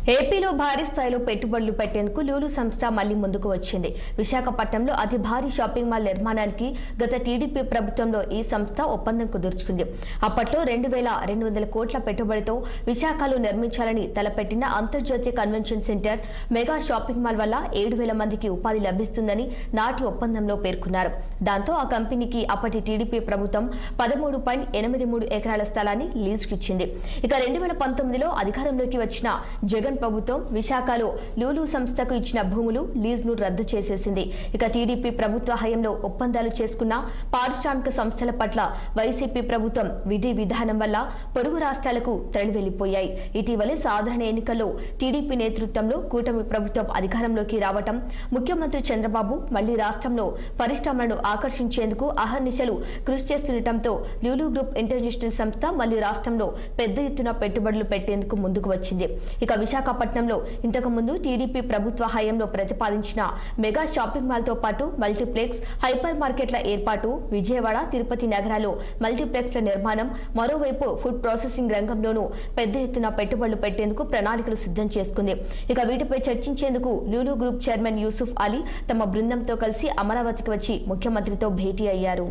ఏపీలో భారీ స్థాయిలో పెట్టుబడులు పెట్టేందుకు లూలు సంస్థ మళ్లీ ముందుకు వచ్చింది. విశాఖపట్నంలో అతి భారీ షాపింగ్ మాల్ నిర్మాణానికి గత టీడీపీ ప్రభుత్వంలో ఈ సంస్థ ఒప్పందం కుదుర్చుకుంది. అప్పట్లో 2200 కోట్ల పెట్టుబడితో విశాఖలో నిర్మించాలని తలపెట్టిన అంతర్జాతీయ convention centre mega shopping mall వల్ల 7000 మందికి ఉపాధి లభిస్తుందని నాటి ఒప్పందంలో పేర్కొన్నారు. దాంతో ఆ కంపెనీకి అప్పటి టీడీపీ ప్రభుత్వం 13.83 ఎకరాల స్థలాన్ని లీజుకిచ్చింది. ఇక 2019లో అధికారంలోకి వచ్చిన జగన్ ప్రభుత్వం విశాఖలో లూలు సంస్థకు ఇచ్చిన భూములు లీజ్ను రద్దు చేసేసింది. ఇక టీడీపీ ప్రభుత్వ హయాంలో ఒప్పందాలు చేసుకున్న పారిశ్రామిక సంస్థల పట్ల వైసీపీ ప్రభుత్వం విధి విధానం వల్ల పొరుగు రాష్ట్రాలకు తరలివెళ్లిపోయాయి. ఇటీవలే సాధారణ ఎన్నికల్లో టీడీపీ నేతృత్వంలో కూటమి ప్రభుత్వం అధికారంలోకి రావటం, ముఖ్యమంత్రి చంద్రబాబు మళ్లీ రాష్ట్రంలో పరిశ్రమలను ఆకర్షించేందుకు అహర్నిశలు కృషి చేస్తుండటంతో లూలు గ్రూప్ ఇంటర్నేషనల్ సంస్థ మళ్లీ రాష్ట్రంలో పెద్ద ఎత్తున పెట్టుబడులు పెట్టేందుకు ముందుకు వచ్చింది. ఇక విశాఖపట్నంలో ఇంతకుముందు టీడీపీ ప్రభుత్వ హయాంలో ప్రతిపాదించిన మెగా షాపింగ్ మాల్తో పాటు మల్టీప్లెక్స్, హైపర్ మార్కెట్ల ఏర్పాటు, విజయవాడ, తిరుపతి నగరాల్లో మల్టీప్లెక్స్ల నిర్మాణం, మరోవైపు ఫుడ్ ప్రాసెసింగ్ రంగంలోనూ పెద్ద ఎత్తున పెట్టుబడులు పెట్టేందుకు ప్రణాళికలు సిద్ధం చేసుకుంది. ఇక వీటిపై చర్చించేందుకు లూలు గ్రూప్ చైర్మన్ యూసుఫ్ అలీ తమ బృందంతో కలిసి అమరావతికి వచ్చి ముఖ్యమంత్రితో భేటీ అయ్యారు.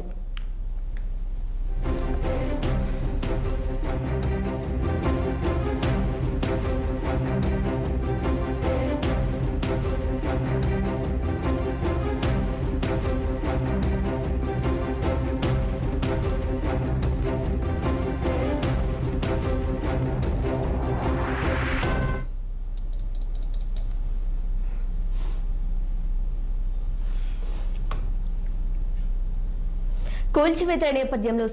కూల్చివేత నేపథ్యంలో